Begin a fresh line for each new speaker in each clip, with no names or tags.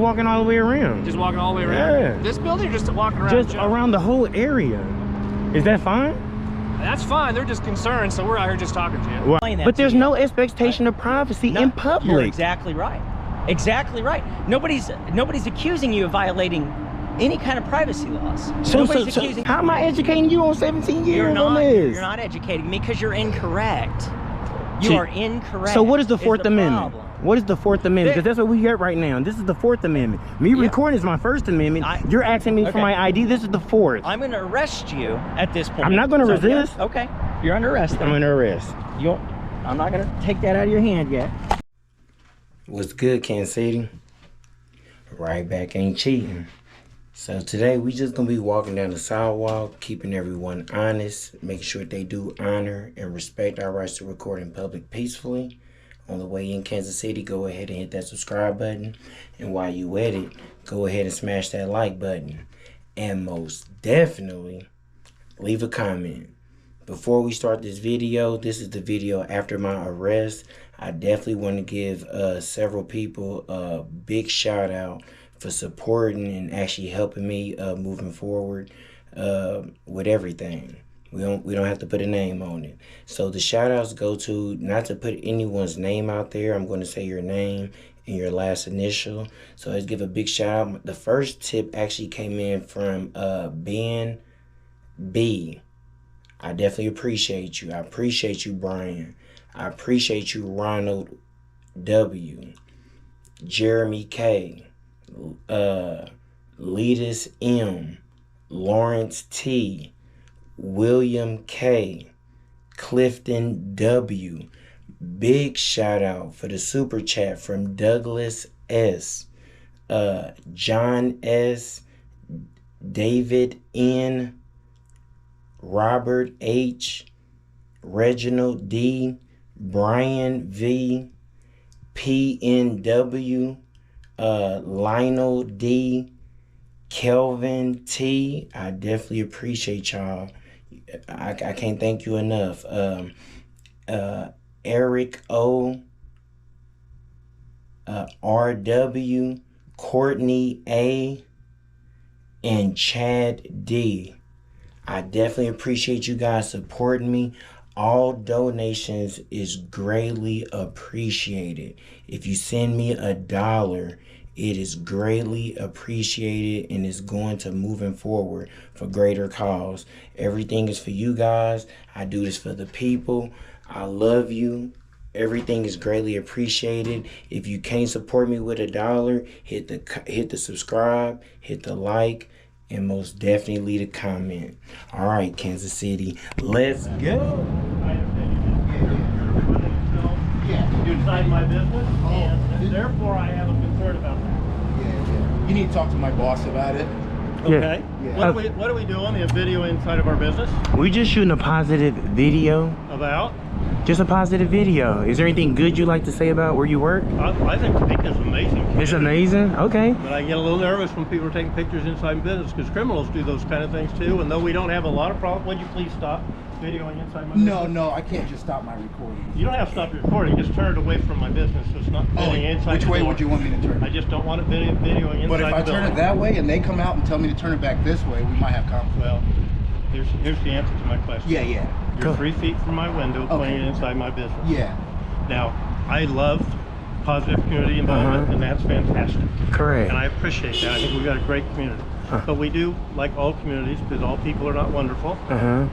walking all the way around.
Just walking all the way around?
Yeah.
This building or just walking around?
Just around the whole area. Is that fine?
That's fine. They're just concerned, so we're out here just talking to you.
Well, but there's no expectation of privacy in public.
You're exactly right. Exactly right. Nobody's accusing you of violating any kind of privacy laws.
So how am I educating you on 17 years on this?
You're not educating me because you're incorrect. You are incorrect.
So what is the Fourth Amendment? What is the Fourth Amendment? Because that's what we get right now. This is the Fourth Amendment. Me recording is my First Amendment. You're asking me for my ID. This is the Fourth.
I'm going to arrest you at this point.
I'm not going to resist.
Yeah, okay. You're under arrest.
I'm under arrest.
I'm not going to take that out of your hand yet.
What's good, Kansas City? Right back ain't cheating. So today we just gonna be walking down the sidewalk, keeping everyone honest, making sure they do honor and respect our rights to record in public peacefully. On the way in Kansas City, go ahead and hit that subscribe button. And while you at it, go ahead and smash that like button. And most definitely, leave a comment. Before we start this video, this is the video after my arrest. I definitely want to give several people a big shout out for supporting and actually helping me moving forward with everything. We don't have to put a name on it. So the shout outs go to, not to put anyone's name out there, I'm going to say your name and your last initial. So let's give a big shout out. The first tip actually came in from Ben B. I definitely appreciate you. I appreciate you, Brian. I appreciate you, Ronald W. Jeremy K. Letus M. Lawrence T. William K. Clifton W. Big shout out for the super chat from Douglas S. John S. David N. Robert H. Reginald D. Brian V. PNW. Lionel D. Kelvin T. I definitely appreciate y'all. I can't thank you enough. Eric O. RW. Courtney A. And Chad D. I definitely appreciate you guys supporting me. All donations is greatly appreciated. If you send me $1, it is greatly appreciated and is going to moving forward for greater cause. Everything is for you guys. I do this for the people. I love you. Everything is greatly appreciated. If you can't support me with $1, hit the subscribe, hit the like, and most definitely leave a comment. All right, Kansas City, let's go.
Inside my business, and therefore I have a concern about that.
Yeah. You need to talk to my boss about it.
Okay.
Yeah.
What are we doing? A video inside of our business?
We just shooting a positive video.
About?
Just a positive video. Is there anything good you'd like to say about where you work?
I think the picture is amazing.
It's amazing? Okay.
But I get a little nervous when people are taking pictures inside business because criminals do those kind of things too. And though we don't have a lot of problems, would you please stop videoing inside my business?
No, I can't just stop my recording.
You don't have to stop your recording. Just turn it away from my business. So it's not videoing inside.
Which way would you want me to turn it?
I just don't want it videoing inside.
But if I turn it that way and they come out and tell me to turn it back this way, we might have conflict.
Well, here's the answer to my question.
Yeah.
You're 3 feet from my window playing inside my business.
Yeah.
Now, I love positive community involvement, and that's fantastic.
Correct.
And I appreciate that. I think we've got a great community. But we do, like all communities, because all people are not wonderful,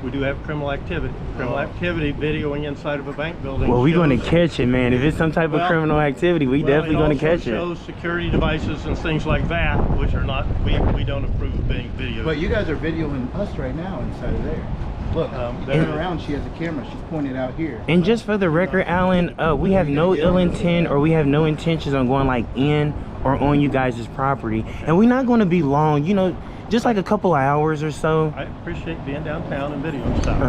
we do have criminal activity. Criminal activity videoing inside of a bank building.
Well, we're going to catch it, man. If it's some type of criminal activity, we definitely going to catch it.
Shows security devices and things like that, which are not, we don't approve of being videoed.
But you guys are videoing us right now inside of there. Look, turn around, she has a camera. She's pointed out here.
And just for the record, Alan, we have no ill intent or we have no intentions on going like in or on you guys' property. And we're not going to be long, you know, just like a couple of hours or so.
I appreciate being downtown and videoing stuff,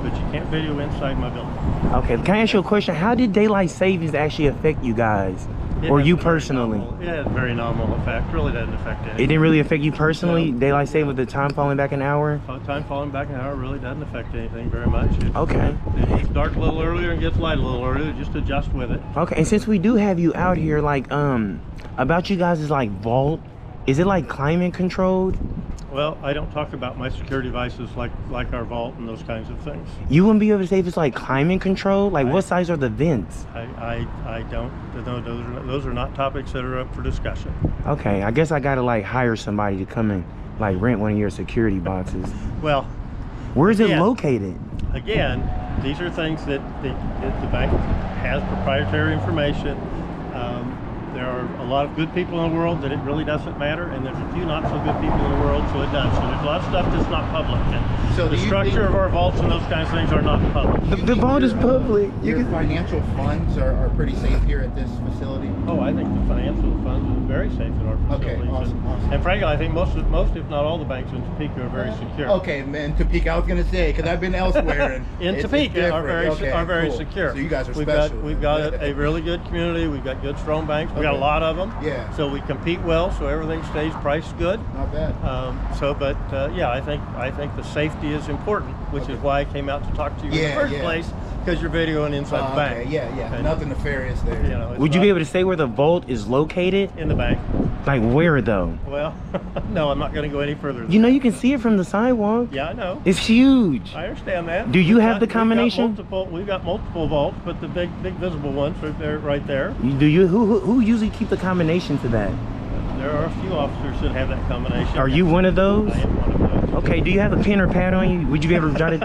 but you can't video inside my building.
Okay, can I ask you a question? How did daylight savings actually affect you guys? Or
has
you
a very
personally?
nominal- It has very nominal effect. Really doesn't affect
It
anything.
didn't really affect you personally?
No.
Daylight saving with the time falling back an hour?
Time falling back an hour really doesn't affect anything very much.
Okay.
It gets dark a little earlier and gets light a little earlier. Just adjust with it.
Okay, and since we do have you out here, like, about you guys' like vault, is it like climate controlled?
Well, I don't talk about my security devices like our vault and those kinds of things.
You wouldn't be able to say if it's like climate controlled? Like, what size are the vents?
I don't. Those are not topics that are up for discussion.
Okay, I guess I gotta like hire somebody to come and like rent one of your security boxes.
Well,
Where is it
Yeah.
located?
again, these are things that the bank has proprietary information. There are a lot of good people in the world that it really doesn't matter, and there's a few not so good people in the world, so it does. So there's a lot of stuff that's not public, and
So
the
do you
structure
think-
of our vaults and those kinds of things are not public.
The vault is public. You
Your
can.
financial funds are pretty safe here at this facility?
Oh, I think the financial funds are very safe in our
Okay,
facilities.
awesome,
and,
awesome.
and frankly, I think most, if not all, the banks in Topeka are very secure.
Okay, man, Topeka, I was gonna say, because I've been elsewhere and
In
it's
Topeka are
different.
very
cool.
secure.
So you guys are
we've
special.
We've got a really good community. We've got good, strong banks. We've got a
Okay.
lot of them.
Yeah.
So we compete well. So everything stays priced good.
Not bad.
Yeah, I think the safety is important, which is why I came out to talk to you in
Yeah,
the first
yeah.
place, because you're videoing inside the bank.
Okay, yeah.
And,
Nothing nefarious there.
You know, it's
Would you
not
be able to say where the vault is located?
in the bank?
Like where though?
Well, no, I'm not going to go any further.
You know you can see it from the sidewalk.
Yeah, I know.
It's huge.
I understand that.
Do you have the combination?
We've got multiple vaults, but the big visible ones right there.
Do you? Who usually keep the combination to that?
There are a few officers that have that combination.
Are you one of those?
I am one of those.
Okay. Do you have a pen or pad on you? Would you be able to jot it?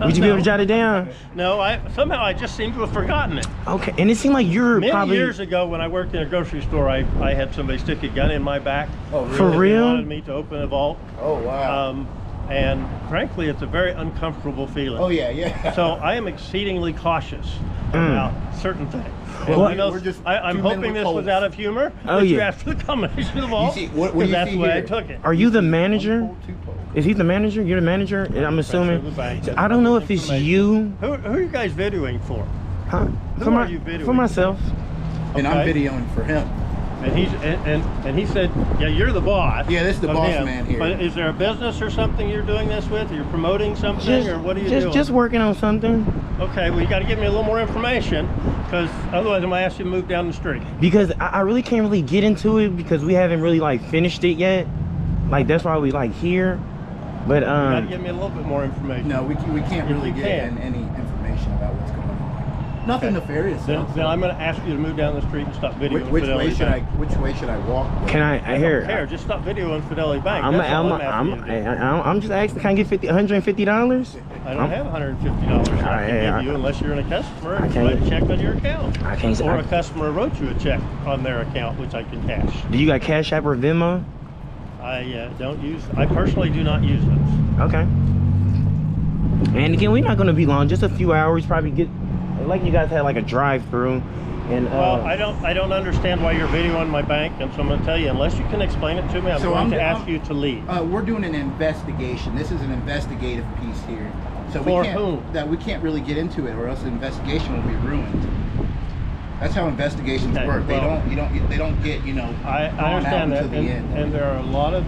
Would you be able to jot it down?
No, somehow I just seem to have forgotten it.
Okay. And it seemed like you're
Many
probably.
years ago, when I worked in a grocery store, I had somebody stick a gun in my back.
Oh, really?
For real?
They wanted me to open a vault.
Oh, wow.
And frankly, it's a very uncomfortable feeling.
Oh, yeah.
So I am exceedingly cautious about certain things.
Well,
And I know,
we're just
I'm
two men
hoping
with
this was
holes.
out of humor.
Oh,
that you
yeah.
asked for the combination of the vault.
see, what do
because
you
that's
see
the way I
here?
took it.
Are you the manager?
One pole, two poles.
Is he the manager? You're the manager? I'm assuming.
of the bank.
I don't know if it's you.
Who are you guys videoing for?
Huh?
Who are you videoing?
For myself.
And I'm
Okay.
videoing for him.
And he said, yeah, you're the boss.
Yeah, this is the
of
boss
him.
man here.
But is there a business or something you're doing this with? You're promoting something, or what are you doing?
Just working on something.
Okay, well, you got to give me a little more information, because otherwise I'm gonna ask you to move down the street.
Because I really can't really get into it because we haven't really like finished it yet. Like that's why we like here. But
You got to give me a little bit more information.
No, we can't
If
really
you
get
can.
any information about what's going on. Nothing nefarious.
Then I'm going to ask you to move down the street and stop videoing
Which
Fidelity
way should I?
Bank.
Which way should I walk?
can I
I
hear?
don't care. Just stop videoing Fidelity Bank.
I'm
That's all I'm asking you to do.
I'm just asking. Can I get $150?
I don't have $150 I can give you unless you're in a customer and
can't-
write a check on your account.
I can't.
Or a customer wrote you a check on their account, which I can cash.
Do you got Cash App or Venmo?
I personally do not use those.
Okay. And again, we're not going to be long. Just a few hours. Probably get like you guys had like a drive-through. And
Well, I don't understand why you're videoing my bank, and so I'm going to tell you, unless you can explain it to me, I'm going to ask you to leave.
We're doing an investigation. This is an investigative piece here. So
For
we can't
whom?
we can't really get into it, or else the investigation will be ruined. That's how investigations
Okay,
work.
well,
They don't get
I
drawn
understand
out
that,
until the end.
and there are a lot of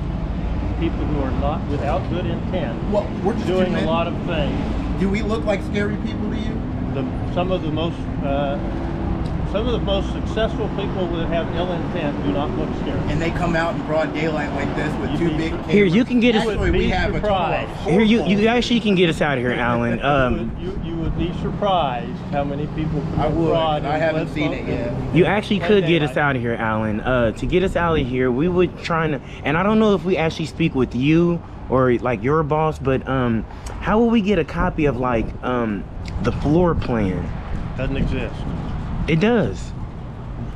people who are not without good intent
Well, we're just
doing
two
a
men.
lot of things.
Do we look like scary people to you?
Some of the most successful people that have ill intent do not look scary.
And they come out in broad daylight like this with
You'd
two
be
big
surprised.
cameras.
Here, you can get us.
Actually, we
be
have
surprised.
a total of
Here, you
4
actually can get us out of here, Alan.
You would be surprised how many people
I
commit
would.
fraud.
I
and
haven't
flip
seen it yet.
You actually could get us
daylight.
out of here, Alan. To get us out of here, we would try to, and I don't know if we actually speak with you or like your boss, but how will we get a copy of like the floor plan?
Doesn't exist.
It does.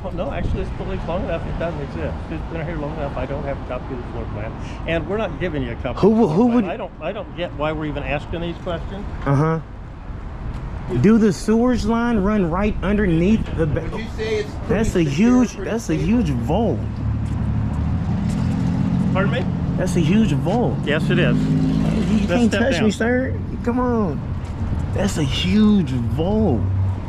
Oh, no, actually, it's been long enough. It doesn't exist. It's been here long enough. I don't have a copy of the floor plan, and we're not giving you a copy.
Who
of the
would-
floor
who
plan.
would-
I don't get why we're even asking these questions.
Do the sewage line run right underneath the?
Would you say it's
That's a
pretty secure,
huge.
pretty
That's a
safe?
huge vault.
Pardon me?
That's a huge vault.
Yes, it is.
You
Let's
can't
step
touch
down.
me, sir. Come on. That's a huge vault.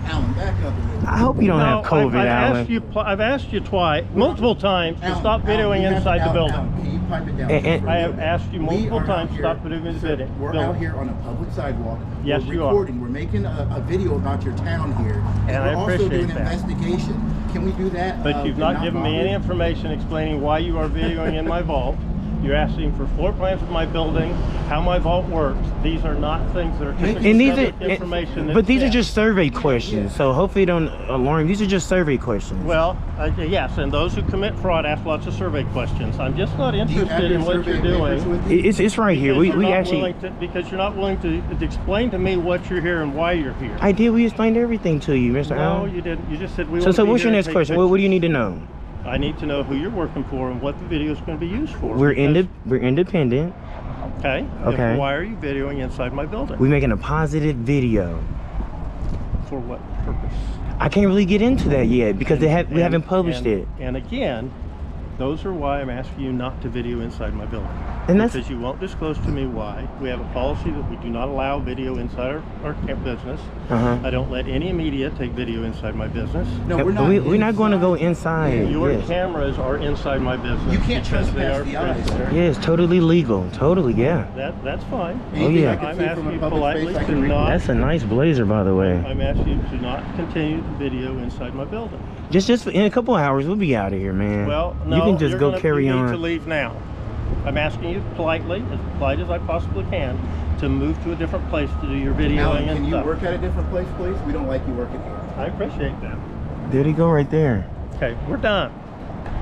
Alan, back up a little.
I hope you don't have COVID, Alan.
I've asked you twice, multiple times, to
Alan,
stop videoing
you have to-
inside the
Alan,
building.
Alan, can you pipe it down?
And-
just for
I
a
have
minute?
asked you
We
multiple
are
times
out
to stop
here-
videoing the
sir,
video.
We're out here on a public sidewalk.
Yes,
we're
you are.
recording. We're making a video about your town here.
And I
we're also
appreciate
doing an
that.
investigation. Can we do that?
But you've
and
not given me
bother
any
you?
information explaining why you are videoing in my vault. You're asking for floor plans of my building, how my vault works. These are not things that are typically
And these
subject
are,
information.
but these are
that's-
just survey questions, so hopefully don't alarm. These are just survey questions.
Well, yes, and those who commit fraud ask lots of survey questions. I'm just not
Do you have
interested
your
in what you're
survey papers
doing.
with you?
It's right here.
Because
We
you're not
actually.
willing to, because you're not willing to explain to me what you're here and why you're here.
I did. We explained everything to you, Mr.
No,
Allen.
you didn't. You just said we
So
want to be
what's your
here
next
and take
question? What do you need to know?
pictures. I need to know who you're working for and what the video is going to be used for.
We're
because-
independent.
Okay.
Okay.
And why are you videoing inside my building?
We're making a positive video.
For what purpose?
I can't really get into that yet because we
And-
haven't published
and-
it.
And again, those are why I'm asking you not to video inside my building.
And that's
Because you won't disclose to me why. We have a policy that we do not allow video inside our business. I don't let any media take video inside my business.
No, we're not.
we're not going to go
inside.
inside.
Your
Yes.
cameras are inside my business.
You can't
because they
trespass
are
the eyes,
principal.
sir.
Yeah, it's totally legal. Totally, yeah.
That's fine.
Anything
yeah.
I can
I'm
see
asking
from a
you
public
politely
space, I
to
can read.
not.
That's a nice blazer, by the way.
I'm asking you to not continue the video inside my building.
Just in a couple hours, we'll be out of here, man.
Well, no,
you can just
you're
go
gonna,
carry
you
on.
need to leave now. I'm asking you politely, as polite as I possibly can, to move to a different place to do your videoing
Alan,
and
can you
stuff.
work at a different place, please? We don't like you working here.
I appreciate that.
There they go, right there.
Okay, we're done.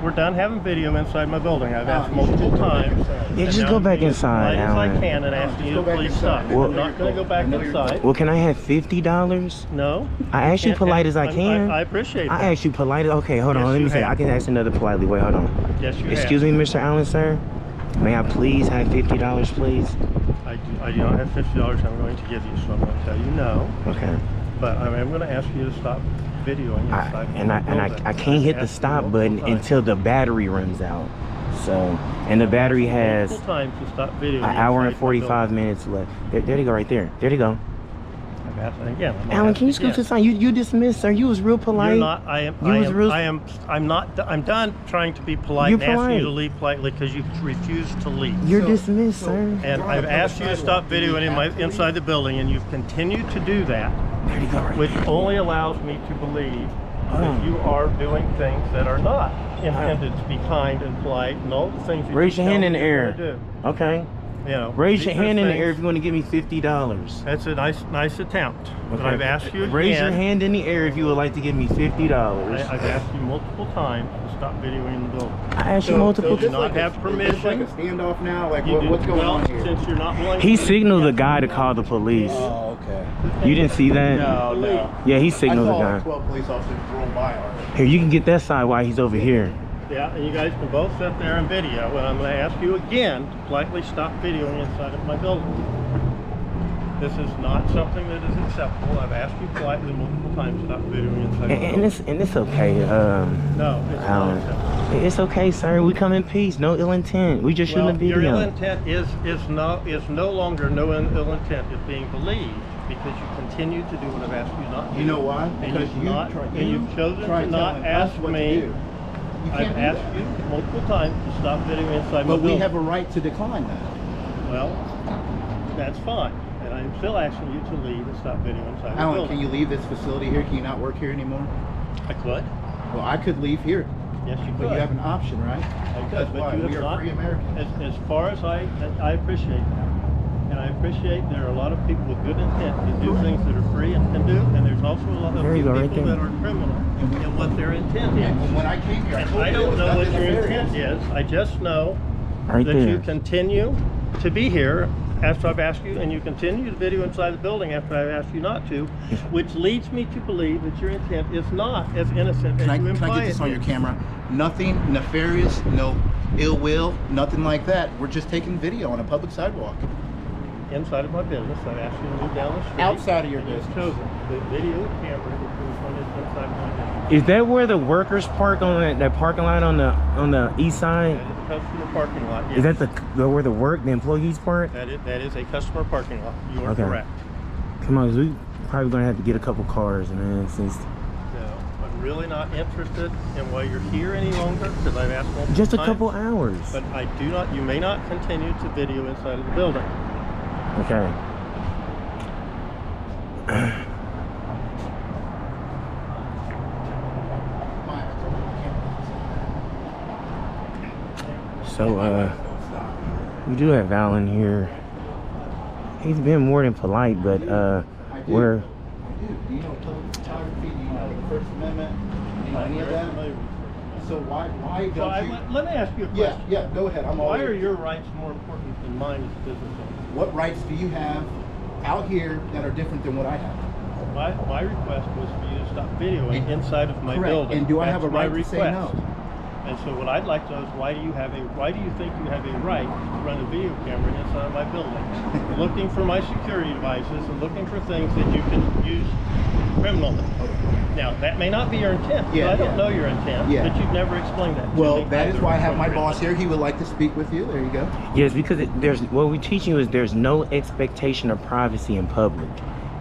We're done having video inside my building. I've asked
Alan, you should
multiple
just go back
times.
inside.
Yeah,
and
just
now
go
I'm
back
being as
inside,
polite as
Alan.
I can and
Alan,
asking
just
you
go
to
back
please
inside.
stop.
Well-
I'm not going to go back
I know you're
inside.
Well, can I have $50?
No.
I asked you
can't-
polite as I can.
I appreciate that.
I asked you polite. Okay, hold on.
Yes,
Let me
you
say.
have.
I can ask another politely. Wait, hold on.
Yes, you
Excuse
have.
me, Mr. Allen, sir. May I please have $50, please?
I do not have $50 I'm going to give you, so I'm going to tell you no.
Okay.
But I am going to ask you to stop videoing inside my building.
I can't hit the
Asked you
stop
multiple
button
times.
until the battery runs out. So, and the battery has
Multiple times to stop videoing
an hour and
inside my
45
building.
minutes left. There they go, right there. There they go.
I've asked, and again, I'm not
Alan, can you
asking
scoot to the
again.
side? You dismissed, sir. You was real polite.
You're not. I am.
You
I
was
am.
real-
I'm not. I'm done trying to be polite
You're
and asking you to
polite.
leave politely because you refuse to leave.
You're
So-
dismissed,
so-
sir.
And
We're on
I've
a
asked you to
public
stop
sidewalk. Do we
videoing
have to
inside the building, and you've continued to do that,
There you go, right
which
there.
only allows me to believe
Oh.
that you are doing things that are not intended to be kind and polite, and all the things that
Raise
you
your hand
tell
in
me
the
you're
air.
gonna do.
Okay.
You know,
Raise your
these are
hand in the
things-
air if you want to give me $50.
That's a nice attempt. But
Okay.
I've asked you again.
Raise your hand in the air if you would like to give me $50.
I've asked you multiple times to stop videoing in the building.
I asked you multiple
so do
times.
not have
Is this
permission.
like a standoff now? Like,
You do-
what's going
well,
on here?
Since you're not willing.
He signaled the guy to call the police.
Oh, okay.
You didn't see that?
No.
Yeah, he signaled the
I saw
guy.
like 12 police officers roll by already.
Here, you can get that side while he's over here.
Yeah, and you guys can both sit there and video. And I'm going to ask you again to politely stop videoing inside of my building. This is not something that is acceptable. I've asked you politely multiple times to stop videoing inside my
And
building.
it's okay.
No, it's not
Alan,
acceptable.
it's okay, sir. We come in peace. No ill intent. We just shooting a
Your ill
video.
intent is no longer no ill intent is being believed because you continue to do what I've asked you not to.
You know why?
And
Because
you've chosen
try
to not
telling us
ask
what to
me.
do. You
I've
can't do
asked
that.
you multiple times to stop videoing inside my
But we
building.
have a right to decline that.
Well, that's fine. And I'm still asking you to leave and stop videoing inside the
Alan,
building.
can you leave this facility here? Can you not work here anymore?
I could.
Well, I could leave here,
Yes, you
but
could.
you have an option, right?
I could,
That's
but
why
you have
we are
not.
free Americans.
As far as I appreciate that. And I appreciate there are a lot of people with good intent that do things that are free and can do, and there's also a lot of
There you
people
go, right there.
that are criminal in what their intent is.
And when I came here, I
And
told
I
you it
don't
was
know what
nothing
your
nefarious.
intent is. I just know
Right
that
there.
you continue to be here after I've asked you, and you continue to video inside the building after I've asked you not to, which leads me to believe that your intent is not as innocent
Can
as you
I
imply
get this
it
on your
is.
camera? Nothing nefarious, no ill will, nothing like that. We're just taking video on a public sidewalk.
Inside of my business, I've asked you to move down the street.
Outside of your
and you've
business.
chosen the video camera which one is inside my business.
Is that where the workers park on that parking lot on the east side?
That is a customer parking lot.
Is
yes.
that where the employees park?
That is a customer parking lot. You are
Okay.
correct.
Come on, Probably gonna have to get a couple cars, man, since
No, I'm really not interested in why you're here any longer, because I've asked multiple
just a
times,
couple hours.
But I do not, you may not continue to video inside of the building.
Okay. So, we do have Alan here. He's been more than polite, but, we're...
Do you know public photography? Do you know the First Amendment? Do you know any of that? So why don't you...
Let me ask you a question.
Yeah, go ahead.
Why are your rights more important than mine as a business owner?
What rights do you have out here that are different than what I have?
My request was for you to stop videoing inside of my
Correct.
building.
And do I have a right
That's my
to say no?
request. And so what I'd like to know is why do you think you have a right to run a video camera inside of my building, looking for my security devices and looking for things that you can use criminally? Now that may not be your intent.
Yeah,
I don't know your intent, but you've never explained that.
Well, that is why I have my boss here. He would like to speak with you. There you go.
Yes, because what we're teaching you is there's no expectation of privacy in public.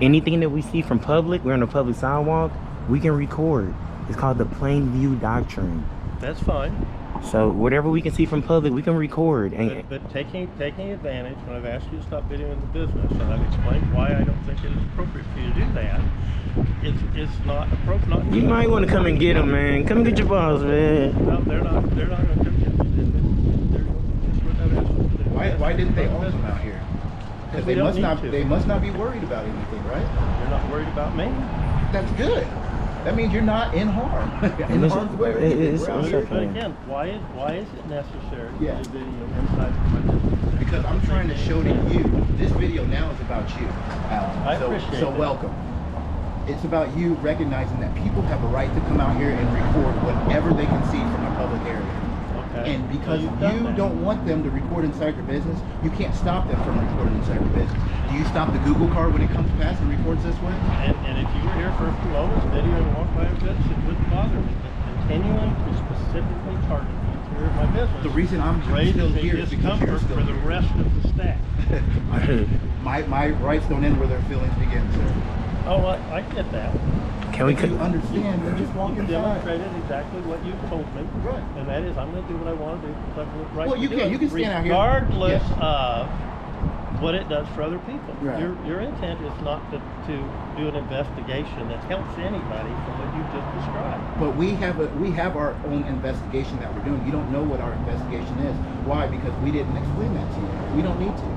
Anything that we see from public, we're on a public sidewalk, we can record. It's called the plain view doctrine.
That's fine.
So whatever we can see from public, we can record. And
But taking advantage, when I've asked you to stop videoing the business, and I've explained why I don't think it is appropriate for you to do that, it's not appropriate.
You might want to come and get them, man. Come get your balls, man.
No, they're not going to come get you. That's what I've asked them to do.
Why didn't they own them out here? Because
we don't need to.
They must not be worried about anything, right?
You're not worried about me?
That's good. That means you're not in harm. In harm's way.
But again, why is it necessary to
Yeah.
do video inside of my business?
Because I'm trying to show to you, this video now is about you, Alan.
I appreciate
So
that.
welcome. It's about you recognizing that people have a right to come out here and record whatever they can see from a public area.
Okay.
And because
So you've done
you
that.
don't want them to record inside your business, you can't stop them from recording inside your business. Do you stop the Google car when it comes past and records this way?
And if you were here for a few moments, video and walk by a business, it wouldn't bother me. But continuing to specifically target the interior of my business,
The reason I'm
raises
still
a
here is because you're
discomfort
still
for the
here.
rest of the staff.
My rights don't end where their feelings begin, sir.
Oh, I get that.
can we?
If you understand, then just walk
You
inside.
demonstrated exactly what you told me.
Right.
And that is, I'm going to do what I want to do because I have the right
Well,
to
you
do
can.
it,
You can stand out here.
regardless
Yes.
of what it does for other people.
Right.
Your intent is not to do an investigation that helps anybody from what you just described.
But we have our own investigation that we're doing. You don't know what our investigation is. Why? Because we didn't explain that to you. We don't need to.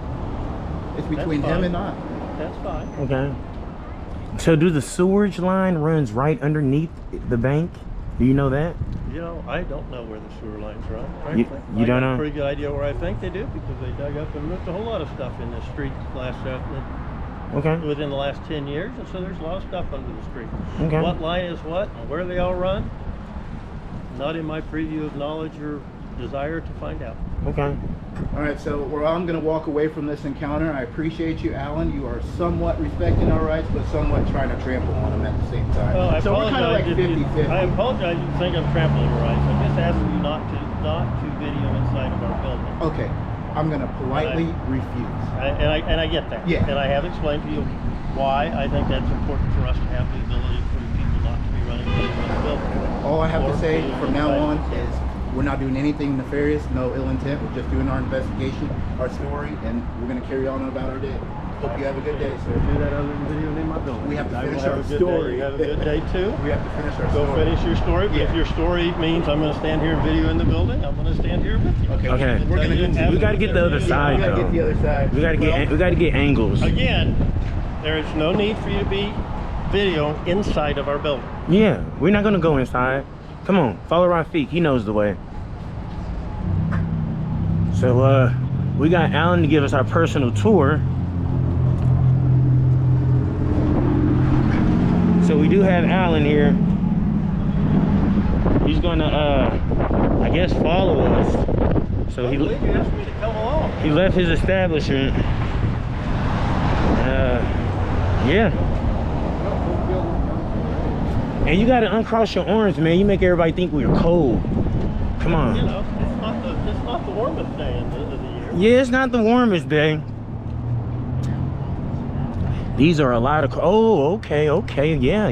It's between him and I.
That's fine.
Okay. So do the sewerage line runs right underneath the bank? Do you know that?
You know, I don't know where the sewer lines run, frankly.
You don't
I got
know?
a pretty good idea where I think they do because they dug up and moved a whole lot of stuff in this street
Okay.
within the last 10 years, and so there's a lot of stuff under the street.
Okay.
What line is what and where they all run, not in my preview of knowledge or desire to find out.
Okay.
All right, so I'm going to walk away from this encounter. I appreciate you, Alan. You are somewhat respecting our rights, but somewhat trying to trample on them at the same time.
Well, I
so we're kind of like
apologize if you-
50-50.
I apologize if you think I'm trampling your rights. I'm just asking you not to video inside of our building.
Okay, I'm going to politely refuse.
And I get that.
Yeah.
And I have explained to you why I think that's important for us to have the ability for people not to be running video in the building.
All I have
Or
to say
video
from now
inside.
on is we're not doing anything nefarious, no ill intent. We're just doing our investigation, our story, and we're going to carry on about our day. Hope you have a good day, sir.
Do that other than video in my building.
We have to
I will
finish
have
our
a good
story.
Day. You have a good day too.
We have to finish our
Go
story.
finish your story. But
Yeah.
if your story means I'm going to stand here and video in the building, I'm going to stand here with you.
Okay.
Okay.
We're going to continue.
We got to get the other side
We got to get the
though.
other side.
We got to get angles.
Again, there is no need for you to be video inside of our building.
Yeah, we're not gonna go inside. Come on, follow our feet. He knows the way. So we got Alan to give us our personal tour. So we do have Alan here. He's gonna I guess follow us. So
I believe you asked me to come along.
he left his establishment. Yeah. And you gotta uncross your arms, man. You make everybody think we're cold. Come on.
You know, it's not the warmest day of the year.
Yeah, it's not the warmest day. These are a lot of, oh, okay, okay, yeah.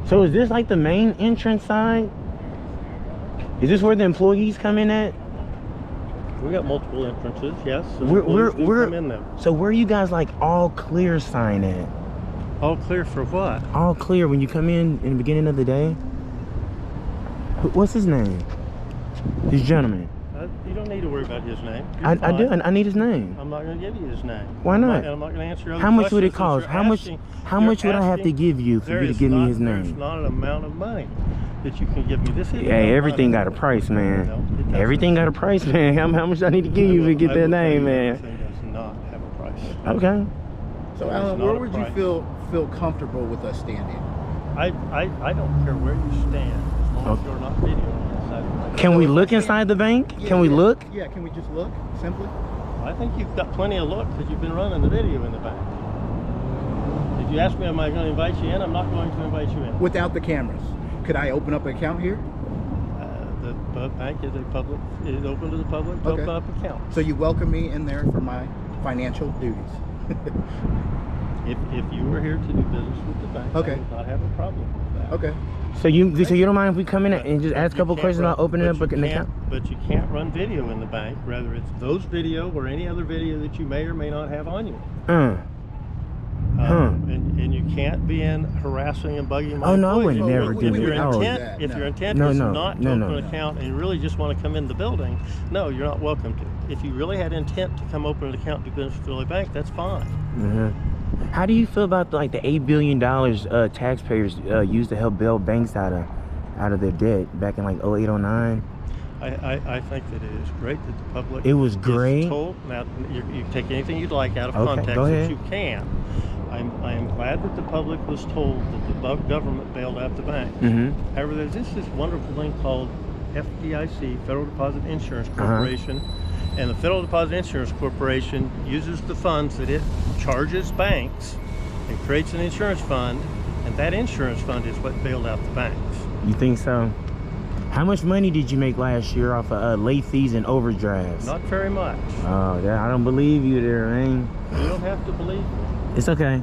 So is this like the main entrance side? Is this where the employees come in at?
We got multiple entrances, yes. So
We're
come in them.
so where are you guys like all clear sign at?
All clear for what?
All clear when you come in the beginning of the day? What's his name? This gentleman.
You don't need to worry about his name.
I do. I need his name.
I'm not going to give you his name.
Why not?
I'm not going to answer other
How much would it
questions
cost?
that
How much would I have to give you for you to give me his
There's
name?
not an amount of money that you can give me. This is
Hey, everything got a price, man.
No, it doesn't.
Everything got a price, man. How much I need to give you to get that name, man?
Everything does not have a price.
Okay.
So
It's
Alan,
not
where
a
would
price.
you feel comfortable with us standing?
I don't care where you stand as long as you're not videoing inside the bank.
Can we look inside the bank? Can we look?
Yeah, can we just look, simply?
I think you've got plenty of look because you've been running the video in the bank. Did you ask me, am I going to invite you in? I'm not going to invite you in.
Without the cameras. Could I open up an account here?
The bank is open to the public to
Okay.
open up accounts.
So you welcome me in there for my financial duties.
If you were here to do business with the bank,
Okay.
I would not have a problem with that.
Okay.
So you don't mind if we come in and just ask a couple
You can't
questions
run-
about opening
but
up
you
an
can't-
account?
But you can't run video in the bank. Rather, it's those video or any other video that you may or may not have on you. And you can't be in harassing and bugging my
Oh, no, I would
employees.
never do
If your
that.
intent, if your intent
No,
is
no,
not to
no,
open
no.
an account and you really just want to come in the building, no, you're not welcome to. If you really had intent to come open an account to do business with Philly Bank, that's fine.
How do you feel about the $8 billion taxpayers used to help bail banks out of their debt back in like 08, 09?
I think that it is great that the public
It was
is
great.
told. Now, you take anything you'd like out of
Okay,
context
go ahead.
that you can. I am glad that the public was told that the government bailed out the bank. However, there's this wonderful thing called FDIC, Federal Deposit Insurance Corporation, and the Federal Deposit Insurance Corporation uses the funds that it charges banks and creates an insurance fund, and that insurance fund is what bailed out the banks.
You think so? How much money did you make last year off of late fees and overdrafts?
Not very much.
Oh, I don't believe you there, man.
You don't have to believe me.
It's okay.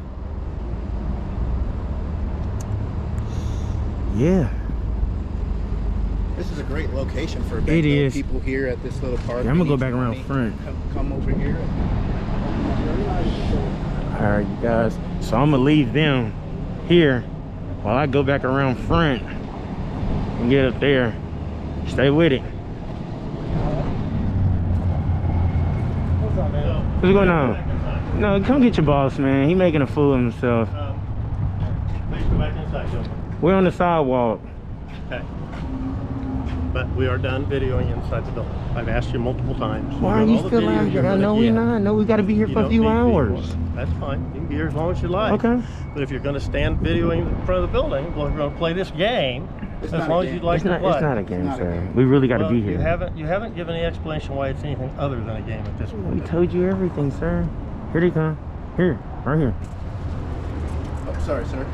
Yeah.
This is a great location for a bank.
It is.
People here at this little park.
Yeah, I'm gonna
They
go
need
back
some
around
money.
front.
Come over here.
All right, you guys. So I'm gonna leave them here while I go back around front and get up there. Stay with it. What's going on? No, come get your boss, man. He making a fool of himself.
Please go back inside, gentlemen.
We're on the sidewalk.
Okay. But we are done videoing inside the building. I've asked you multiple times.
Why are
All
you
the
still
video
out
you're
here? I
gonna
know we
get.
not. No, we got to be here
You
for a
don't
few
need to be
hours.
here. That's fine. You can be here as long as you like.
Okay.
But if you're going to stand videoing in front of the building, well, we're going to play this game
It's
as
not
long
a
as you'd
game.
like
It's
to
not.
play.
It's not a game,
not a
sir.
game.
We really got to
Well,
be
you
here.
haven't given any explanation why it's anything other than a game at this point.
We told you everything, sir. Here they come. Here, right here.
Oh, sorry, sir.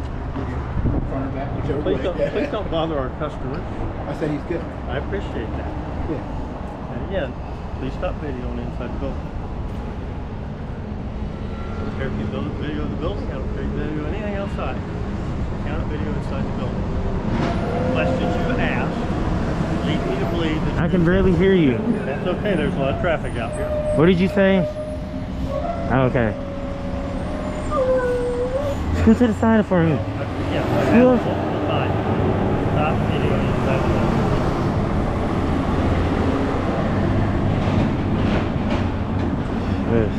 Front or back, whichever
Please
way.
please don't bother our customers.
I said he's good.
I appreciate that.
Yeah.
And again, please stop videoing inside the building. I don't care if you video the building, I don't care if you video anything outside. You cannot video inside the building. Questions you ask lead me to believe that
I can barely hear you.
that's okay, there's a lot of traffic out here.
What did you say? Oh, okay. Scoot to the side for me.
Yeah, I have
Sure.
multiple times. Stop videoing inside the building.
Yes.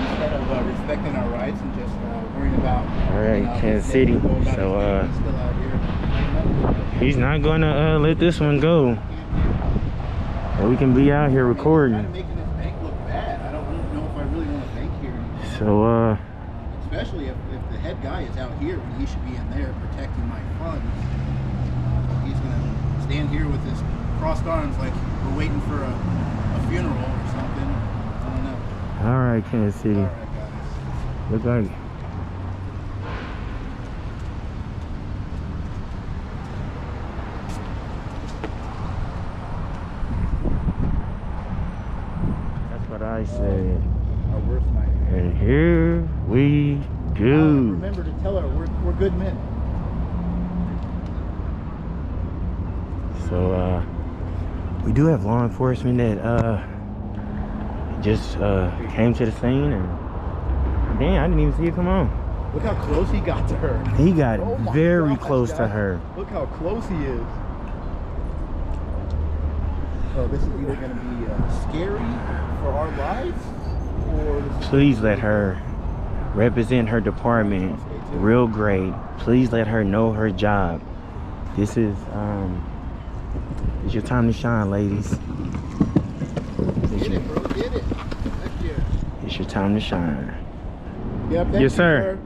Instead of respecting our rights and just worrying about.
All right, Kansas City.
Still out here.
He's not gonna let this one go. And we can be out here
Kind
recording.
of making this bank look bad. I don't really know if I really want to bank here anymore.
So
Especially if the head guy is out here when he should be in there protecting my funds. He's gonna stand here with his crossed arms like we're waiting for a funeral or something. I don't know.
all right, Kansas City.
All right, guys.
Look like. That's what I said.
Our worst nightmare.
And here we go.
Remember to tell her we're good men.
So we do have law enforcement that just came to the scene, and dang, I didn't even see it come on.
Look how close he got to her.
He got
Oh my
very
gosh,
close to
guys.
her.
Look how close he is. So this is either going to be scary for our lives, or this is
Please let her represent her department real great. Please let her know her job. This is it's your time to shine, ladies.
Get it, bro. Get it. Heck yeah.
It's your time to shine.
Yep, thank
Yes,
you,
sir.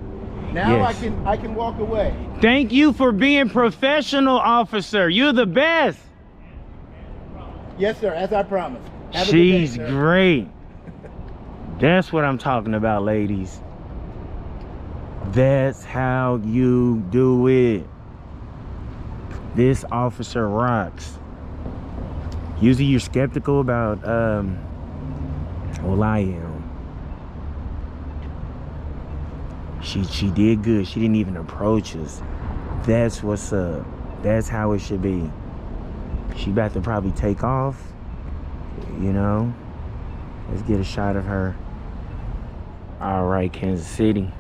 Now
Yes.
I can walk away.
Thank you for being professional, officer. You're the best.
Yes, sir. As I promised. Have a good
She's
day, sir.
great. That's what I'm talking about, ladies. That's how you do it. This officer rocks. Usually you're skeptical about, well, I am. She did good. She didn't even approach us. That's what's up. That's how it should be. She about to probably take off, you know. Let's get a shot of her. All right, Kansas City.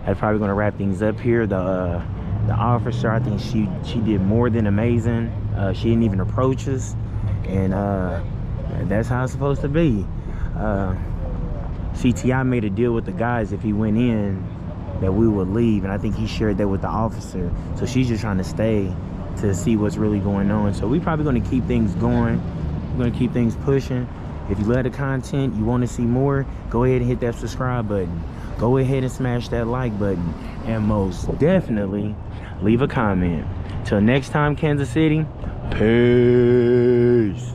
That's probably gonna wrap things up here. The officer, I think she did more than amazing. She didn't even approach us, and that's how it's supposed to be. CTI made a deal with the guys if he went in that we would leave, and I think he shared that with the officer. So she's just trying to stay to see what's really going on. So we probably gonna keep things going. We're gonna keep things pushing. If you love the content, you want to see more, go ahead and hit that subscribe button. Go ahead and smash that like button, and most definitely leave a comment. Till next time, Kansas City, peace.